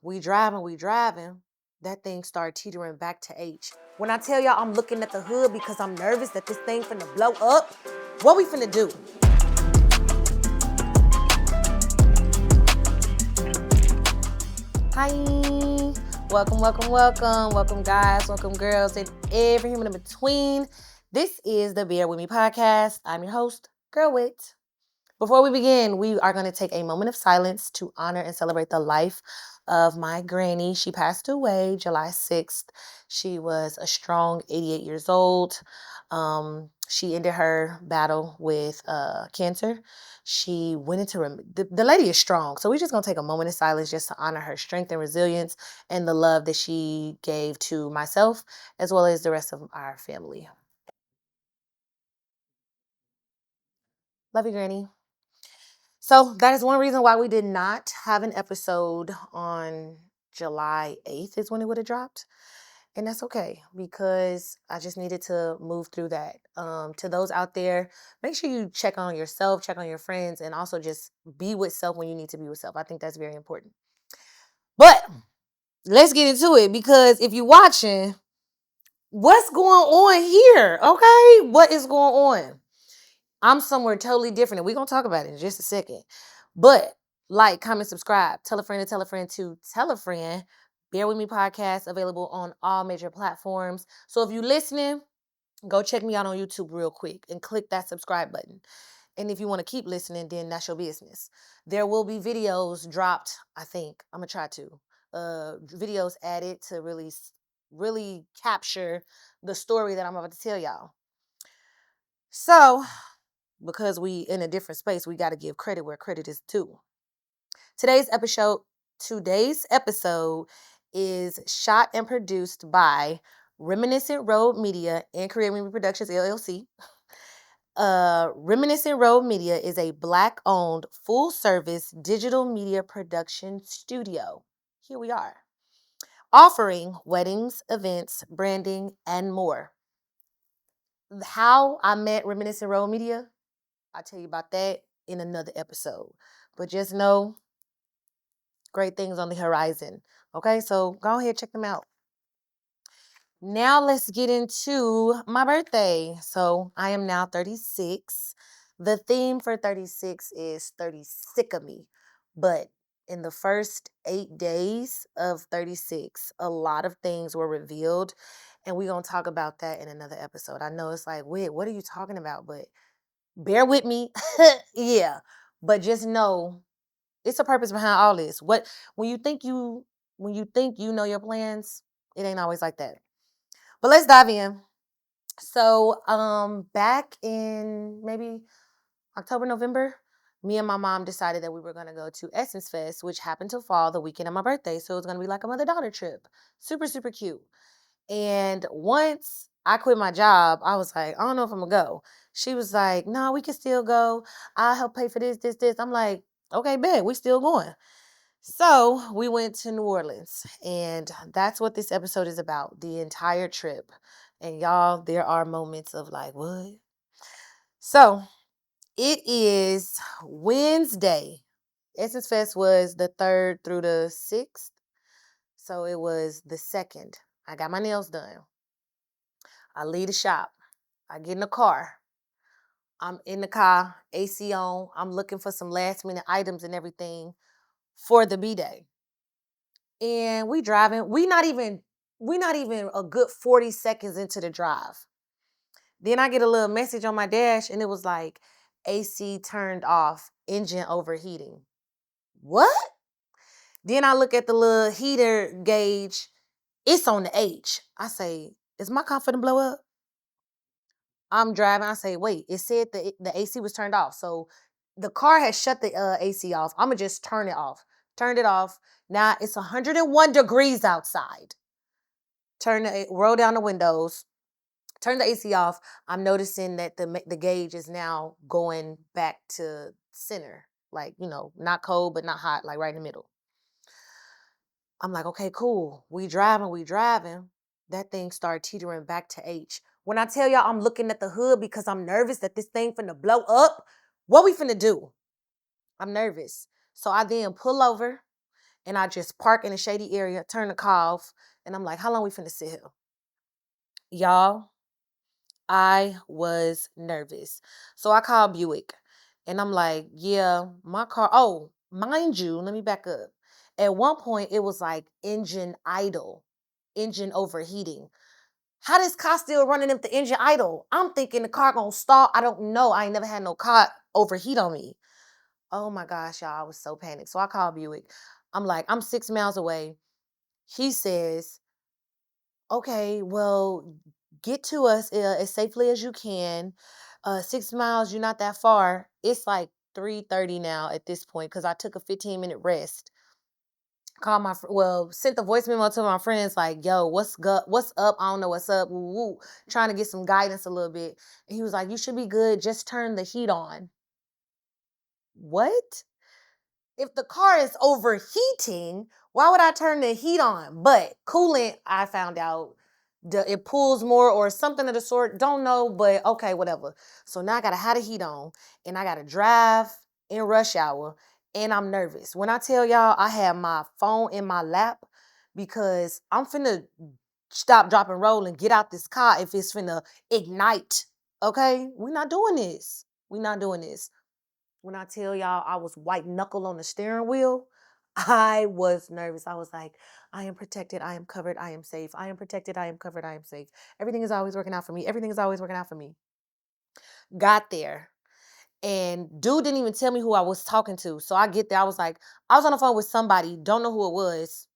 we driving. That thing started teetering back to H. When I tell y'all I'm looking at the hood because I'm nervous that this thing finna blow up, what we finna do? Hi. Welcome guys, welcome girls, and every human in between. This is the Bear With Me podcast. I'm your host, Girl Whit. Before we begin, we are going to take a moment of silence to honor and celebrate the life of my granny. She passed away July 6th. She was a strong 88 years old. She ended her battle with cancer. She went into the lady is strong. So we're just going to take a moment of silence just to honor her strength and resilience and the love that she gave to myself as well as the rest of our family. Love you, Granny. So that is one reason why we did not have an episode on July 8th is when it would have dropped. And that's okay because I just needed to move through that. To those out there, make sure you check on yourself, check on your friends, and also just be with self when you need to be with self. I think that's very important. But let's get into it because if you're watching, what's going on here? Okay, what is going on? I'm somewhere totally different, and we're going to talk about it in just a second. But like, comment, subscribe, tell a friend to tell a friend to tell a friend. Bear With Me podcast, available on all major platforms. So if you're listening, go check me out on YouTube real quick and click that subscribe button. And if you want to keep listening, then that's your business. There will be videos dropped, I think. I'm going to try to. Videos added to really capture the story that I'm about to tell y'all. So, because we in a different space, we got to give credit where credit is due. Today's episode is shot and produced by Reminiscent Road Media and Creative Productions LLC. Reminiscent Road Media is a Black-owned, full-service digital media production studio. Here we are, offering weddings, events, branding, and more. How I met Reminiscent Road Media, I'll tell you about that in another episode. But just know, great things on the horizon. Okay, so go ahead, check them out. Now let's get into my birthday. So I am now 36. The theme for 36 is 30 sick of me. But in the first 8 days of 36, a lot of things were revealed. And we're going to talk about that in another episode. I know it's like, wait, what are you talking about? But bear with me. Yeah. But just know it's a purpose behind all this. When you think you know your plans, it ain't always like that. But let's dive in. So, back in maybe October, November, me and my mom decided that we were gonna go to Essence Fest, which happened to fall the weekend of my birthday. So it was gonna be like a mother-daughter trip. Super, super cute. And once I quit my job, I was like, I don't know if I'm gonna go. She was like, no, we can still go. I'll help pay for this. I'm like, okay, bet, we still going. So we went to New Orleans, and that's what this episode is about, the entire trip. And y'all, there are moments of like, what? So it is Wednesday. Essence Fest was the 3rd through the 6th. So it was the 2nd. I got my nails done. I leave the shop. I get in the car. I'm in the car, AC on. I'm looking for some last minute items and everything for the B-Day. And we driving. We not even a good 40 seconds into the drive. Then I get a little message on my dash and it was like, AC turned off, engine overheating. What? Then I look at the little heater gauge. It's on the H. I say, is my car finna blow up? I'm driving. I say, wait, it said the AC was turned off. So the car has shut the AC off. I'm going to just turn it off. Turned it off. Now it's 101 degrees outside. Roll down the windows. Turn the AC off. I'm noticing that the gauge is now going back to center. Like, not cold, but not hot, like right in the middle. I'm like, okay, cool. We driving. That thing started teetering back to H. When I tell y'all I'm looking at the hood because I'm nervous that this thing finna blow up, what we finna do? I'm nervous. So I then pull over And I just park in a shady area, turn the car off, and I'm like, how long we finna sit here? Y'all, I was nervous. So I called Buick and I'm like, yeah, my car. Oh, mind you, let me back up. At one point, it was like engine idle, engine overheating. How this car still running if the engine idle? I'm thinking the car gonna stall. I don't know. I ain't never had no car overheat on me. Oh my gosh, y'all, I was so panicked. So I called Buick. I'm like, I'm 6 miles away. He says, okay, well, get to us as safely as you can. 6 miles, you're not that far. It's like 3:30 now at this point because I took a 15-minute rest. Called sent the voice memo to my friends like, yo, what's up? I don't know what's up. Woo, woo. Trying to get some guidance a little bit. And he was like, you should be good. Just turn the heat on. What? If the car is overheating, why would I turn the heat on? But coolant, I found out, it pulls more or something of the sort. Don't know, but okay, whatever. So now I gotta have the heat on, and I gotta drive in rush hour, and I'm nervous. When I tell y'all, I have my phone in my lap because I'm finna stop, drop, and roll and get out this car if it's finna ignite. Okay, we're not doing this. We're not doing this. When I tell y'all I was white knuckle on the steering wheel, I was nervous. I was like, I am protected. I am covered. I am safe. I am protected. I am covered. I am safe. Everything is always working out for me. Everything is always working out for me. Got there. And dude didn't even tell me who I was talking to. So I get there. I was like, I was on the phone with somebody. Don't know who it was.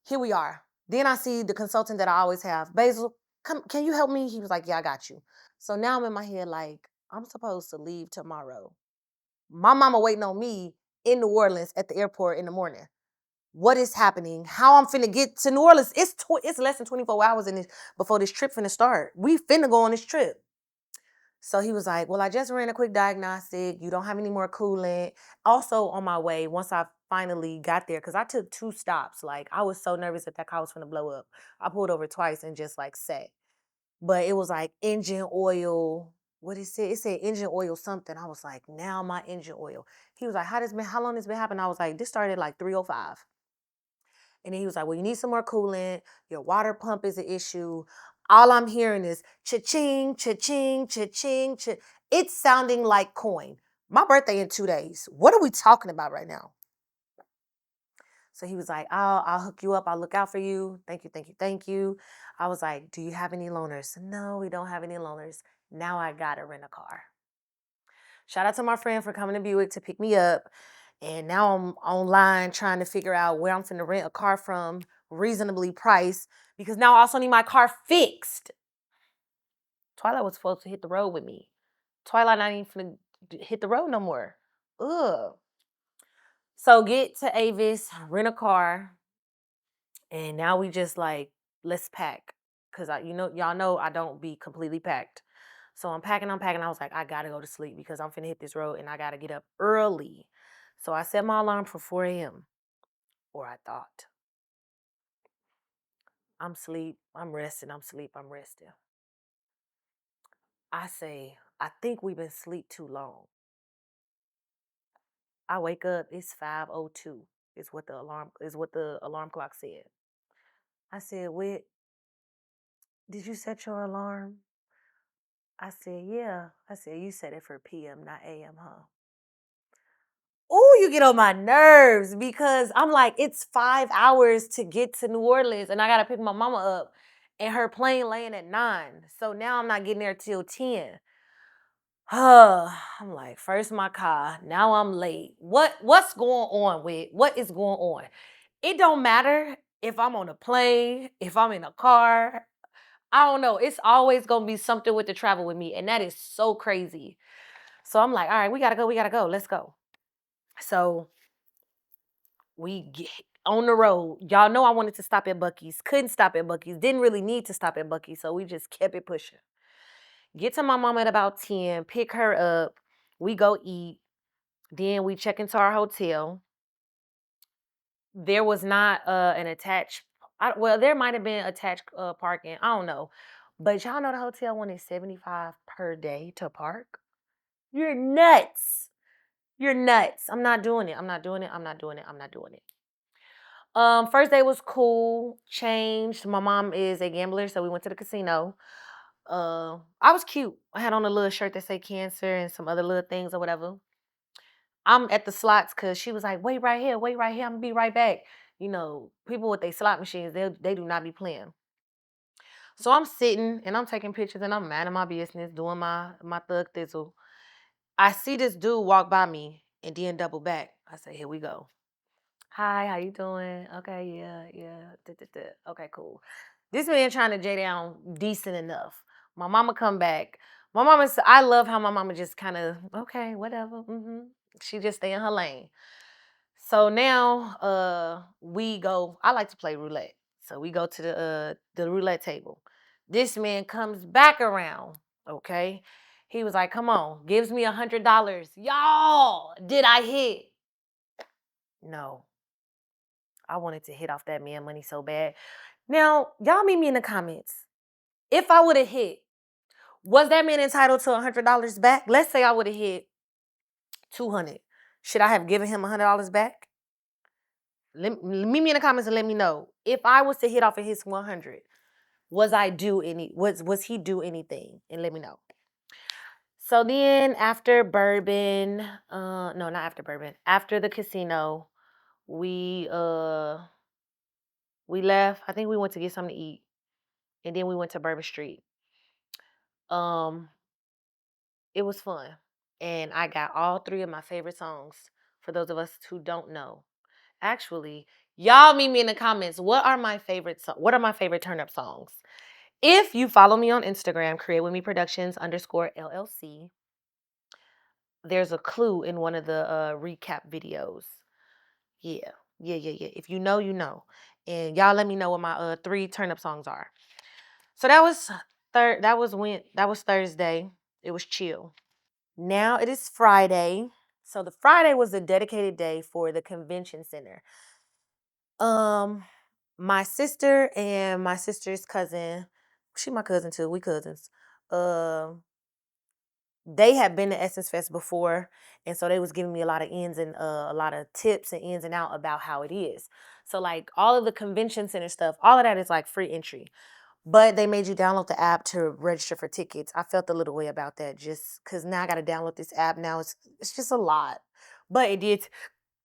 Here we are. Then I see the consultant that I always have. Basil, come, can you help me? He was like, yeah, I got you. So now I'm in my head like, I'm supposed to leave tomorrow. My mama waiting on me in New Orleans at the airport in the morning. What is happening? How I'm finna get to New Orleans? It's less than 24 hours in this before this trip finna start. We finna go on this trip. So he was like, well, I just ran a quick diagnostic. You don't have any more coolant. Also on my way, once I finally got there, because I took 2 stops. Like I was so nervous that car was finna blow up. I pulled over twice and just like sat. But it was like engine oil. What it said? It said engine oil something. I was like, now my engine oil. He was like, how long this been happening? I was like, this started at like 3:05. And then he was like, well, you need some more coolant. Your water pump is an issue. All I'm hearing is cha-ching, cha-ching, cha-ching, cha. It's sounding like coin. My birthday in 2 days. What are we talking about right now? So he was like, I'll hook you up. I'll look out for you. Thank you, thank you, thank you. I was like, do you have any loaners? No, we don't have any loaners. Now I gotta rent a car. Shout out to my friend for coming to Buick to pick me up. And now I'm online trying to figure out where I'm finna rent a car from, reasonably priced, because now I also need my car fixed. Twilight was supposed to hit the road with me. Twilight not even finna hit the road no more. Ugh. So get to Avis, rent a car, and now we just like, let's pack. Cause y'all know I don't be completely packed. So I'm packing. I was like, I gotta go to sleep because I'm finna hit this road and I gotta get up early. So I set my alarm for 4 a.m. Or I thought. I'm sleep, I'm resting, I'm sleep, I'm resting. I say, I think we've been asleep too long. I wake up, it's 5:02. Is what the alarm clock said. I said, Whit, did you set your alarm? I said, yeah. I said, you set it for PM, not AM, huh? Oh, you get on my nerves because I'm like, it's 5 hours to get to New Orleans and I gotta pick my mama up and her plane laying at 9. So now I'm not getting there till 10. I'm like, first my car, now I'm late. What's going on with what is going on? It don't matter if I'm on a plane, if I'm in a car. I don't know. It's always gonna be something with the travel with me, and that is so crazy. So I'm like, all right, we gotta go, let's go. So we get on the road. Y'all know I wanted to stop at Buc-ee's, couldn't stop at Buc-ee's, didn't really need to stop at Buc-ee's, so we just kept it pushing. Get to my mama at about 10, pick her up, we go eat. Then we check into our hotel. There was not an attached, well, there might have been attached parking. I don't know. But y'all know the hotel wanted 75 per day to park. You're nuts. You're nuts. I'm not doing it. I'm not doing it. I'm not doing it. I'm not doing it. First day was cool. Changed. My mom is a gambler, so we went to the casino. I was cute. I had on a little shirt that say cancer and some other little things or whatever. I'm at the slots because she was like, wait right here, I'm gonna be right back. You know, people with their slot machines, they do not be playing. So I'm sitting and I'm taking pictures and I'm minding my business, doing my thug thizzle. I see this dude walk by me and then double back. I say, here we go. Hi, how you doing? Okay, yeah. Okay, cool. This man trying to J down decent enough. My mama come back. I love how my mama just kind of, okay, whatever. She just stay in her lane. So now we go, I like to play roulette. So we go to the roulette table. This man comes back around, okay? He was like, come on, gives me $100. Y'all, did I hit? No. I wanted to hit off that man money so bad. Now, y'all meet me in the comments. If I would have hit, was that man entitled to $100 back? Let's say I would have hit 200. Should I have given him $100 back? Meet me in the comments and let me know. If I was to hit off of his 100, was he do anything? And let me know. So then after bourbon, no, not after bourbon. After the casino, we we left. I think we went to get something to eat. And then we went to Bourbon Street. Um, it was fun. And I got all three of my favorite songs for those of us who don't know. Actually, y'all meet me in the comments. What are my favorite turn up songs? If you follow me on Instagram, Create With Me Productions _LLC, there's a clue in one of the recap videos. Yeah. If you know, you know. And y'all let me know what my three turn up songs are. So that was Thursday. It was chill. Now it is Friday. So the Friday was a dedicated day for the convention center. My sister and my sister's cousin, she my cousin too, we cousins. They had been to Essence Fest before, and so they was giving me a lot of ins and a lot of tips and ins and out about how it is. So like all of the convention center stuff, all of that is like free entry. But they made you download the app to register for tickets. I felt a little way about that just because now I got to download this app. Now it's just a lot. But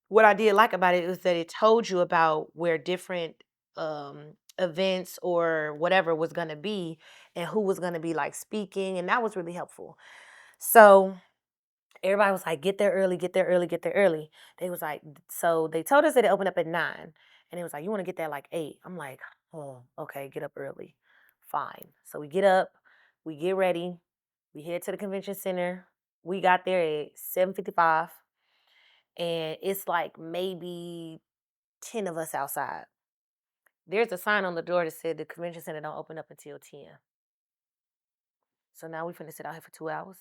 what I did like about it was that it told you about where different events or whatever was going to be and who was going to be like speaking. And that was really helpful. So everybody was like, get there early, get there early, get there early. They was like, so they told us that it opened up at 9. And it was like, you want to get there at like 8. I'm like, oh, okay, get up early. Fine. So we get up, we get ready, we head to the convention center. We got there at 7:55. And it's like maybe 10 of us outside. There's a sign on the door that said the convention center don't open up until 10. So now we finna sit out here for 2 hours.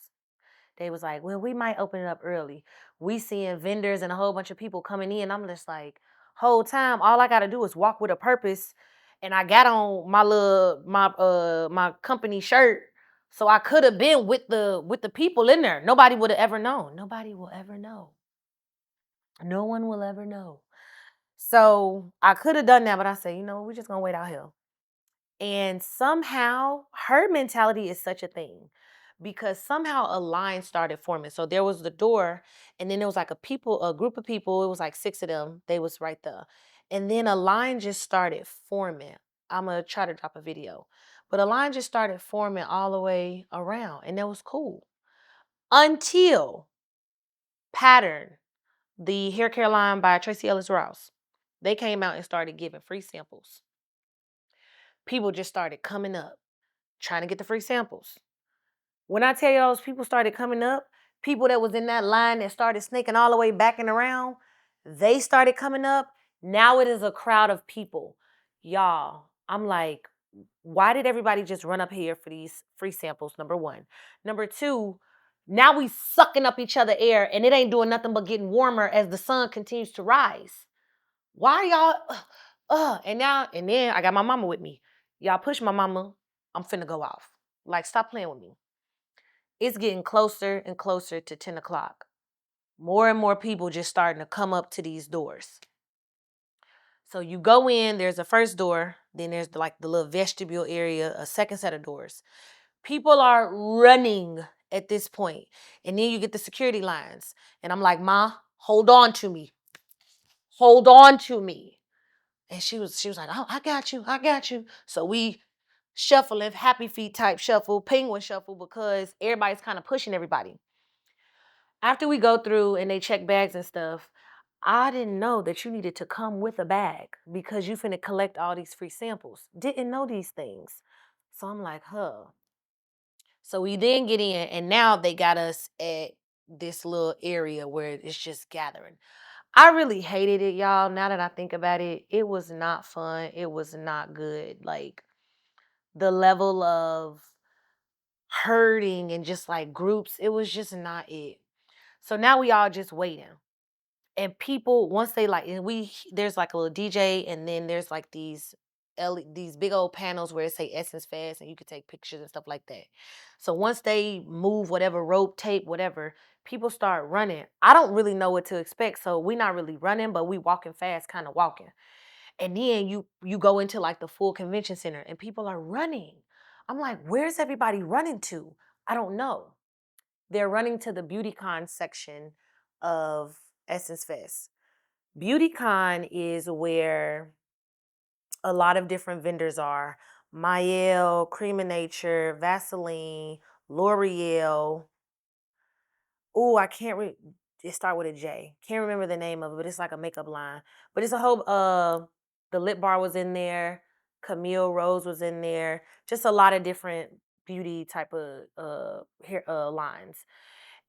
They was like, well, we might open it up early. We seeing vendors and a whole bunch of people coming in. I'm just like, whole time, all I gotta do is walk with a purpose. And I got on my company shirt. So I could have been with the people in there. Nobody would have ever known. Nobody will ever know. No one will ever know. So I could have done that, but I said, we're just gonna wait out here. And somehow her mentality is such a thing because somehow a line started forming. So there was the door, and then there was like a group of people, it was like 6 of them, they was right there. And then a line just started forming. I'm gonna try to drop a video. But a line just started forming all the way around, and that was cool. Until Pattern, the hair care line by Tracy Ellis Ross, they came out and started giving free samples. People just started coming up trying to get the free samples. When I tell you those people started coming up, people that was in that line that started snaking all the way back and around, they started coming up. Now it is a crowd of people. Y'all, I'm like, why did everybody just run up here for these free samples? Number one. Number two, now we sucking up each other air and it ain't doing nothing but getting warmer as the sun continues to rise. Why y'all, and then I got my mama with me. Y'all push my mama, I'm finna go off. Like, stop playing with me. It's getting closer and closer to 10 o'clock. More and more people just starting to come up to these doors. So you go in, there's a first door, then there's like the little vestibule area, a second set of doors. People are running at this point. And then you get the security lines. And I'm like, Ma, hold on to me. Hold on to me. And she was like, oh, I got you. I got you. So we shuffling, happy feet type shuffle, penguin shuffle, because everybody's kind of pushing everybody. After we go through and they check bags and stuff, I didn't know that you needed to come with a bag because you finna collect all these free samples. Didn't know these things. So I'm like, huh. So we then get in, and now they got us at this little area where it's just gathering. I really hated it, y'all. Now that I think about it, it was not fun. It was not good. Like the level of hurting and just like groups, it was just not it. So now we all just waiting. And people, once they like, and there's like a little DJ, and then there's like these big old panels where it say Essence Fest, and you could take pictures and stuff like that. So once they move whatever rope, tape, whatever, people start running. I don't really know what to expect, so we not really running, but we walking fast, kind of walking. And then you go into like the full convention center, and people are running. I'm like, where's everybody running to? I don't know. They're running to the BeautyCon section of Essence Fest. BeautyCon is where a lot of different vendors are. Maelle, Cream of Nature, Vaseline, L'Oreal. Oh, I can't it start with a J. Can't remember the name of it, but it's like a makeup line. But it's a whole the lip bar was in there, Camille Rose was in there. Just a lot of different beauty type of hair lines.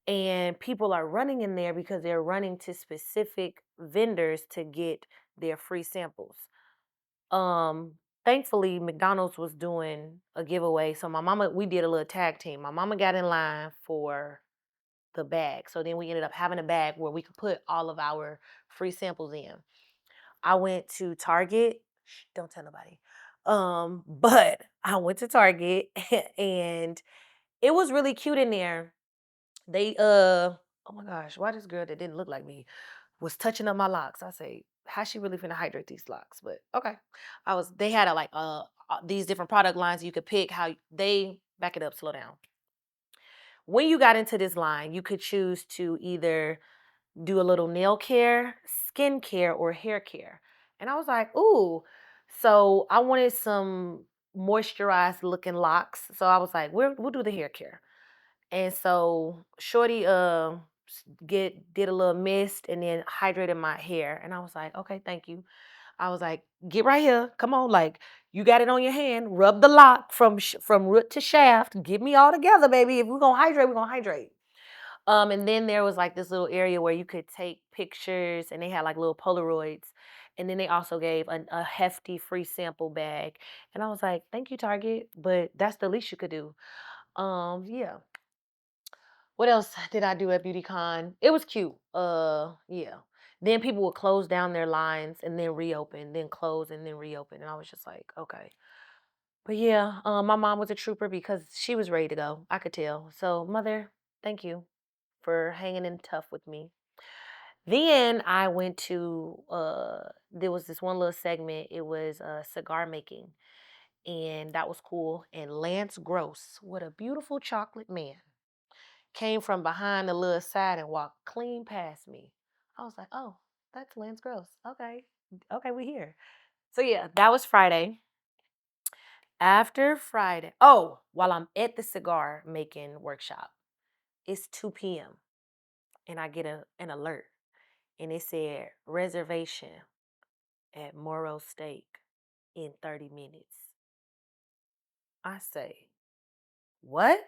And people are running in there because they're running to specific vendors to get their free samples. Um, Thankfully, McDonald's was doing a giveaway. So we did a little tag team. My mama got in line for the bag. So then we ended up having a bag where we could put all of our free samples in. I went to Target. Don't tell nobody. But I went to Target and it was really cute in there. They oh my gosh, why this girl that didn't look like me was touching up my locks? I say, how she really finna hydrate these locks? But okay. They had these different product lines you could pick how they back it up, slow down. When you got into this line, you could choose to either do a little nail care, skin care, or hair care. And I was like, ooh. So I wanted some moisturized looking locks. So I was like, we'll do the hair care. And so Shorty did a little mist and then hydrated my hair. And I was like, okay, thank you. I was like, get right here. Come on, like you got it on your hand. Rub the lock from root to shaft. Get me all together, baby. If we're gonna hydrate, we're gonna hydrate. And then there was like this little area where you could take pictures, and they had like little Polaroids. And then they also gave a hefty free sample bag. And I was like, thank you, Target, but that's the least you could do. Yeah. What else did I do at BeautyCon? It was cute. Yeah. Then people would close down their lines and then reopen, then close and then reopen. And I was just like, okay. But yeah, my mom was a trooper because she was ready to go. I could tell. So, mother, thank you for hanging in tough with me. Then I went to there was this one little segment. It was cigar making, and that was cool. And Lance Gross, what a beautiful chocolate man, came from behind the little side and walked clean past me. I was like, oh, that's Lance Gross. Okay. Okay, we here. So yeah, that was Friday. After Friday, oh, while I'm at the cigar making workshop, it's 2 p.m. and I get an alert, and it said reservation at Moro Steak in 30 minutes. I say, what?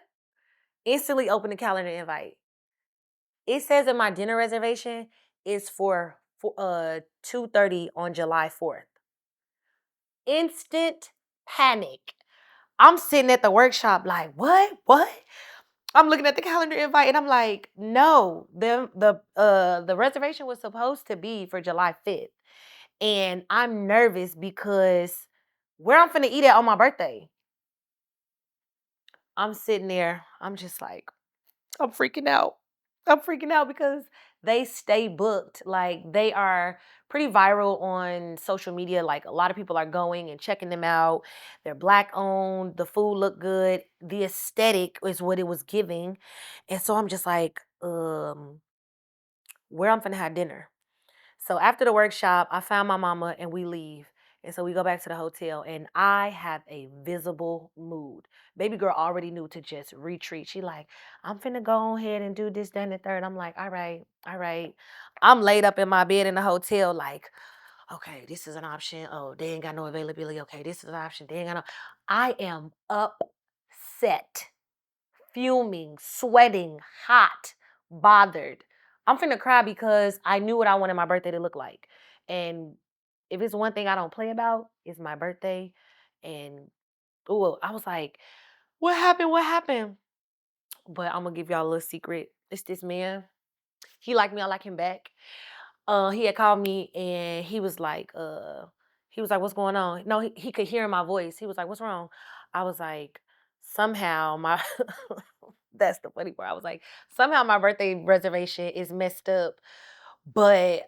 Instantly open the calendar invite. It says in my dinner reservation is for 2:30 on July 4th. Instant panic. I'm sitting at the workshop like, what? What? I'm looking at the calendar invite and I'm like, no, the reservation was supposed to be for July 5th. And I'm nervous because where I'm finna eat at on my birthday. I'm sitting there, I'm just like, I'm freaking out. I'm freaking out because They stay booked. Like they are pretty viral on social media. Like a lot of people are going and checking them out. They're black owned. The food looked good. The aesthetic is what it was giving. And so I'm just like, where I'm finna have dinner. So after the workshop, I found my mama and we leave. And so we go back to the hotel and I have a visible mood. Baby girl already knew to just retreat. She like, I'm finna go ahead and do this, that, and the third. I'm like, all right, all right. I'm laid up in my bed in the hotel like, okay, this is an option. Oh, they ain't got no availability. Okay, this is an option. They ain't got no. I am upset, fuming, sweating, hot, bothered. I'm finna cry because I knew what I wanted my birthday to look like. And if it's one thing I don't play about, it's my birthday. And ooh, I was like, what happened? What happened? But I'm gonna give y'all a little secret. It's this man. He liked me, I like him back. He had called me and he was like, what's going on? No, he could hear my voice. He was like, what's wrong? I was like, somehow my that's the funny part. I was like, somehow my birthday reservation is messed up. But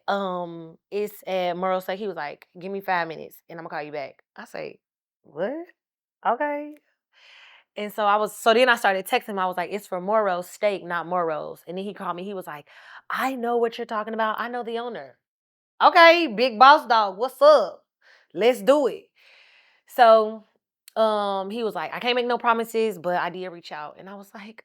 it's at Merle's. He was like, give me 5 minutes and I'm gonna call you back. I say, what? Okay. And so then I started texting him. I was like, it's for Moro's steak, not Moro's. And then he called me. He was like, I know what you're talking about. I know the owner. Okay, big boss dog, what's up? Let's do it. So he was like, I can't make no promises, but I did reach out. And I was like,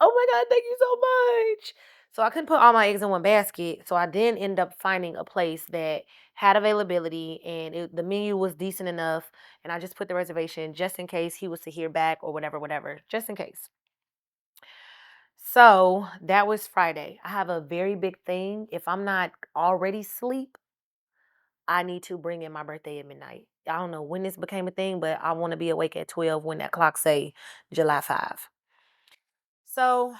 oh my God, thank you so much. So I couldn't put all my eggs in one basket. So I then ended up finding a place that had availability and the menu was decent enough. And I just put the reservation just in case he was to hear back or whatever, whatever, just in case. So that was Friday. I have a very big thing. If I'm not already asleep, I need to bring in my birthday at midnight. I don't know when this became a thing, but I want to be awake at 12 when that clock say July 5. So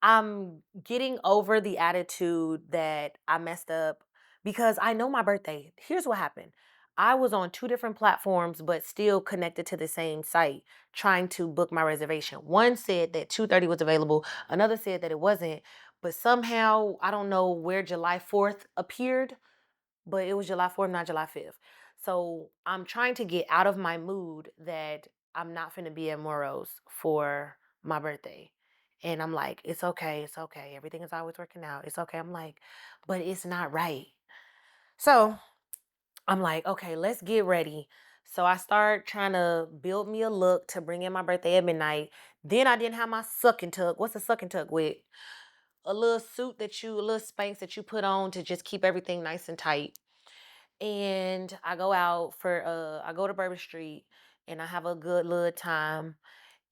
I'm getting over the attitude that I messed up because I know my birthday. Here's what happened. I was on two different platforms, but still connected to the same site, trying to book my reservation. One said that 2:30 was available. Another said that it wasn't. But somehow, I don't know where July 4th appeared, but it was July 4th, not July 5th. So I'm trying to get out of my mood that I'm not finna be at Moro's for my birthday. And I'm like, it's okay, it's okay. Everything is always working out. It's okay. I'm like, but it's not right. So I'm like, okay, let's get ready. So I start trying to build me a look to bring in my birthday at midnight. Then I didn't have my suck and tug. What's a suck and tug with? A little suit a little Spanx that you put on to just keep everything nice and tight. And I go to Bourbon Street and I have a good little time.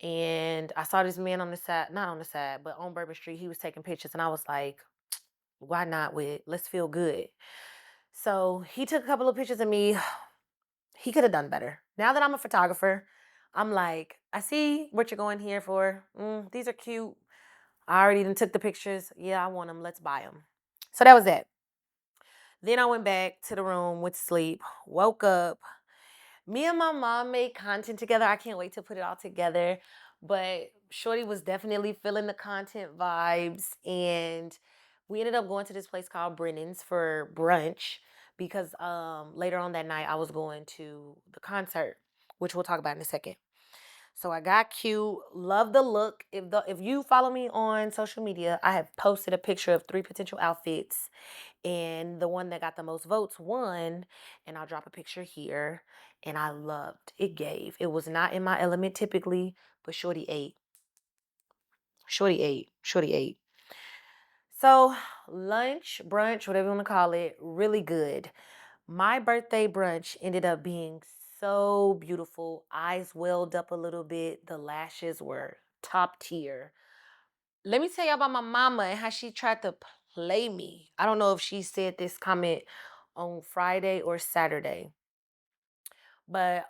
And I saw this man on the side, not on the side, but on Bourbon Street. He was taking pictures and I was like, why not with let's feel good. So he took a couple of pictures of me. He could have done better. Now that I'm a photographer, I'm like, I see what you're going here for. These are cute. I already done took the pictures. Yeah, I want them. Let's buy them. So that was it. Then I went back to the room, went to sleep, woke up. Me and my mom made content together. I can't wait to put it all together. But Shorty was definitely feeling the content vibes. And we ended up going to this place called Brennan's for brunch because later on that night I was going to the concert, which we'll talk about in a second. So I got cute, love the look. If you follow me on social media, I have posted a picture of 3 potential outfits and the one that got the most votes won. And I'll drop a picture here. And I loved it. Gave. It was not in my element typically, but Shorty ate. Shorty ate. Shorty ate. So lunch, brunch, whatever you want to call it, really good. My birthday brunch ended up being so beautiful. Eyes welled up a little bit. The lashes were top tier. Let me tell you about my mama and how she tried to play me. I don't know if she said this comment on Friday or Saturday. But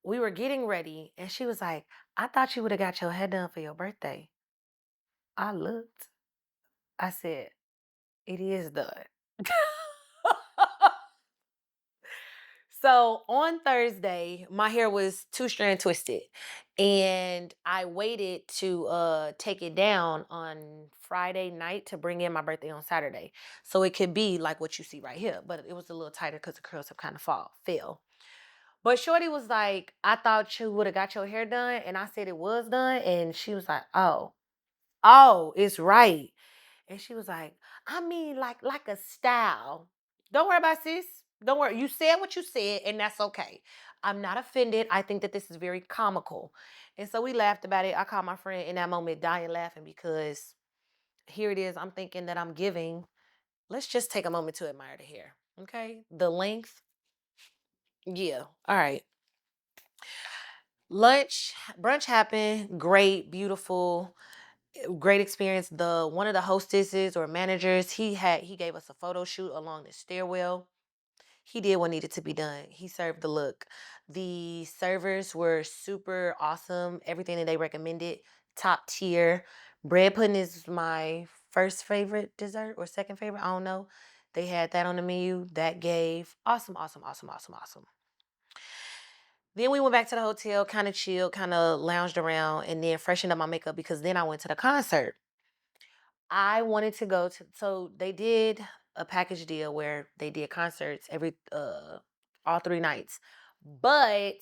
we were getting ready and she was like, I thought you would have got your hair done for your birthday. I looked. I said, it is done. So on Thursday, my hair was two strand twisted, and I waited to take it down on Friday night to bring in my birthday on Saturday, so it could be like what you see right here. But it was a little tighter because the curls have kind of fell. But Shorty was like, "I thought you would have got your hair done," and I said it was done, and she was like, "Oh, it's right." And she was like, "I mean, like a style. Don't worry about it, sis. Don't worry. You said what you said, and that's okay. I'm not offended. I think that this is very comical." And so we laughed about it. I called my friend in that moment dying laughing because here it is. I'm thinking that I'm giving. Let's just take a moment to admire the hair. Okay. The length. Yeah. All right. Lunch, brunch happened. Great, beautiful, great experience. The one of the hostesses or managers, he gave us a photo shoot along the stairwell. He did what needed to be done. He served the look. The servers were super awesome. Everything that they recommended, top tier. Bread pudding is my first favorite dessert or second favorite. I don't know. They had that on the menu. That gave awesome, awesome, awesome, awesome, awesome. Then we went back to the hotel, kind of chilled, kind of lounged around, and then freshened up my makeup because then I went to the concert. I wanted to go to, so they did a package deal where they did concerts every all 3 nights. But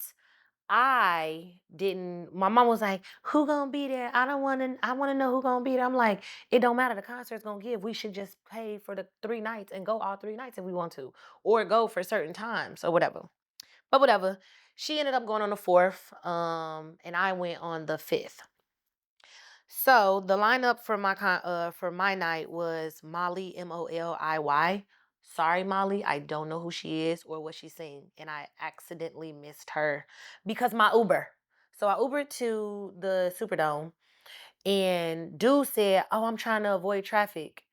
I didn't, my mom was like, "Who gonna be there? I wanna know who gonna be there." I'm like, "It don't matter, the concert's gonna give. We should just pay for the 3 nights and go all 3 nights if we want to. Or go for certain times or whatever." But whatever. She ended up going on the fourth, and I went on the fifth. So the lineup for for my night was Molly, Moliy. Sorry, Molly, I don't know who she is or what she's saying, and I accidentally missed her because my Uber. So I Ubered to the Superdome, and dude said, "Oh, I'm trying to avoid traffic."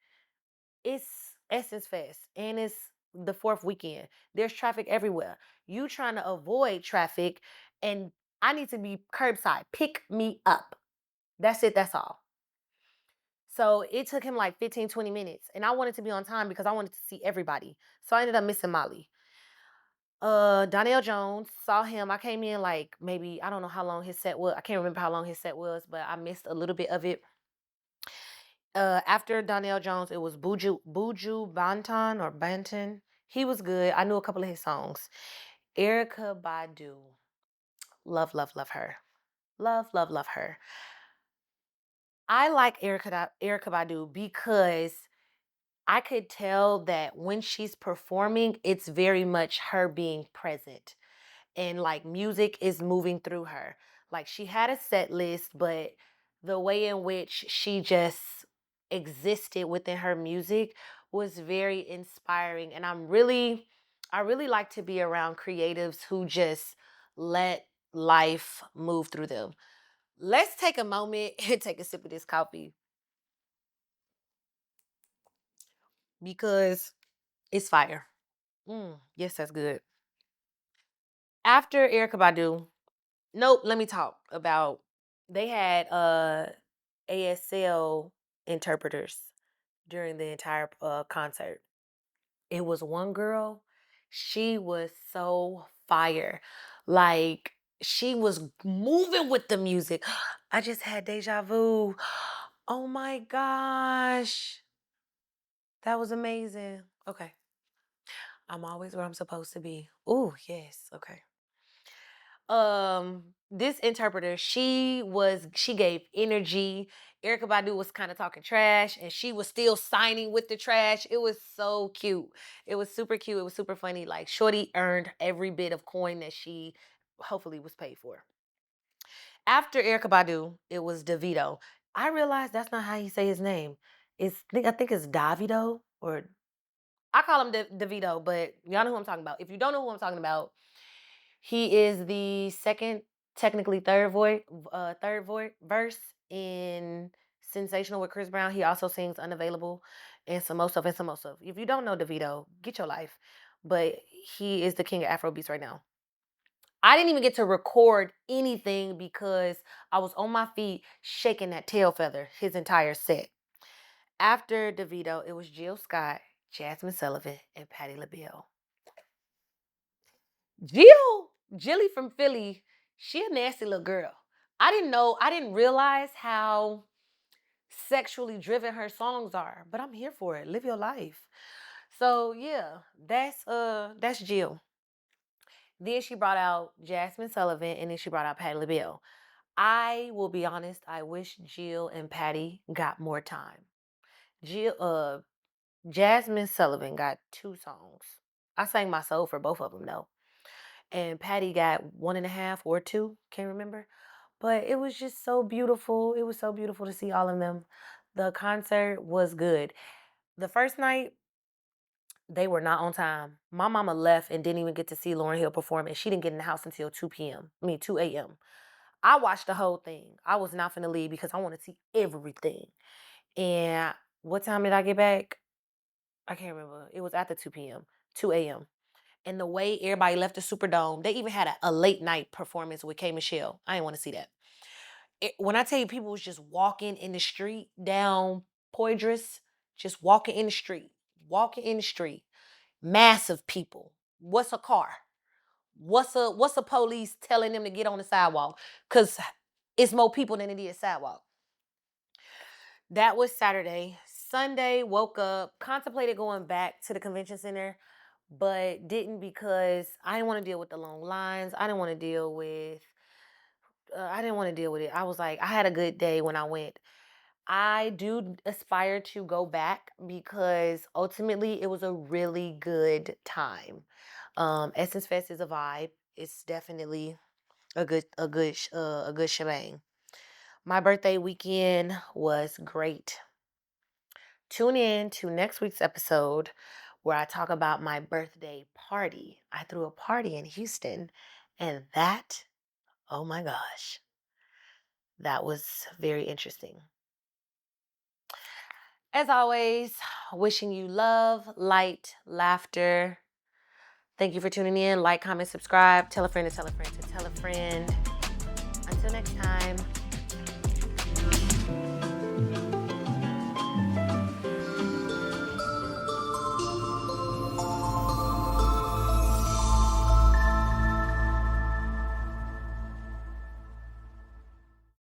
It's Essence Fest, and it's the fourth weekend. There's traffic everywhere. You trying to avoid traffic, and I need to be curbside. Pick me up. That's it. That's all. So it took him like 15, 20 minutes. And I wanted to be on time because I wanted to see everybody. So I ended up missing Molly. Donnell Jones, saw him. I came in like maybe, I don't know how long his set was. I can't remember how long his set was, but I missed a little bit of it. After Donnell Jones, it was Buju Banton or Banton. He was good. I knew a couple of his songs. Erica Badu. Love, love, love her. Love, love, love her. I like Erica Badu because I could tell that when she's performing, it's very much her being present and like music is moving through her. Like she had a set list, but the way in which she just existed within her music was very inspiring. And I really like to be around creatives who just let life move through them. Let's take a moment and take a sip of this coffee because it's fire. Yes, that's good. After Erica Badu, nope, let me talk about they had ASL interpreters during the entire concert. It was one girl, she was so fire. Like she was moving with the music. I just had deja vu. Oh my gosh. That was amazing. Okay. I'm always where I'm supposed to be. Oh, yes. Okay. This interpreter, she gave energy. Erica Badu was kind of talking trash and she was still signing with the trash. It was so cute. It was super cute. It was super funny. Like Shorty earned every bit of coin that she hopefully was paid for. After Erica Badu, it was Davido. I realized that's not how you say his name. I think it's Davido, or I call him Davido, but y'all know who I'm talking about. If you don't know who I'm talking about, he is the second, technically verse in Sensational with Chris Brown. He also sings Unavailable and some most of and some most of. If you don't know DeVito, get your life. But he is the king of Afrobeats right now. I didn't even get to record anything because I was on my feet shaking that tail feather his entire set. After DeVito, it was Jill Scott, Jasmine Sullivan, and Patti LaBelle. Jilly from Philly, she a nasty little girl. I didn't realize how sexually driven her songs are, but I'm here for it. Live your life. So yeah, that's Jill. Then she brought out Jasmine Sullivan, and then she brought out Patti LaBelle. I will be honest, I wish Jill and Patty got more time. Jasmine Sullivan got 2 songs. I sang my soul for both of them though. And Patty got 1.5 or 2, can't remember. But it was just so beautiful. It was so beautiful to see all of them. The concert was good. The first night, they were not on time. My mama left and didn't even get to see Lauryn Hill perform, and she didn't get in the house until 2 p.m. 2 a.m. I watched the whole thing. I was not finna leave because I want to see everything. And what time did I get back? I can't remember. It was after 2 p.m., 2 a.m. And the way everybody left the Superdome, they even had a late night performance with K Michelle. I didn't want to see that. When I tell you people was just walking in the street down Poydras, just walking in the street, massive people. What's a car? What's a police telling them to get on the sidewalk? Cause it's more people than it is sidewalk. That was Saturday. Sunday, woke up, contemplated going back to the convention center, but didn't because I didn't want to deal with the long lines. I didn't want to deal with it. I was like, I had a good day when I went. I do aspire to go back because ultimately it was a really good time. Essence Fest is a vibe. It's definitely a good shebang. My birthday weekend was great. Tune in to next week's episode where I talk about my birthday party. I threw a party in Houston, and oh my gosh, that was very interesting. As always, wishing you love, light, laughter. Thank you for tuning in. Like, comment, subscribe. Tell a friend to tell a friend to tell a friend. Until next time.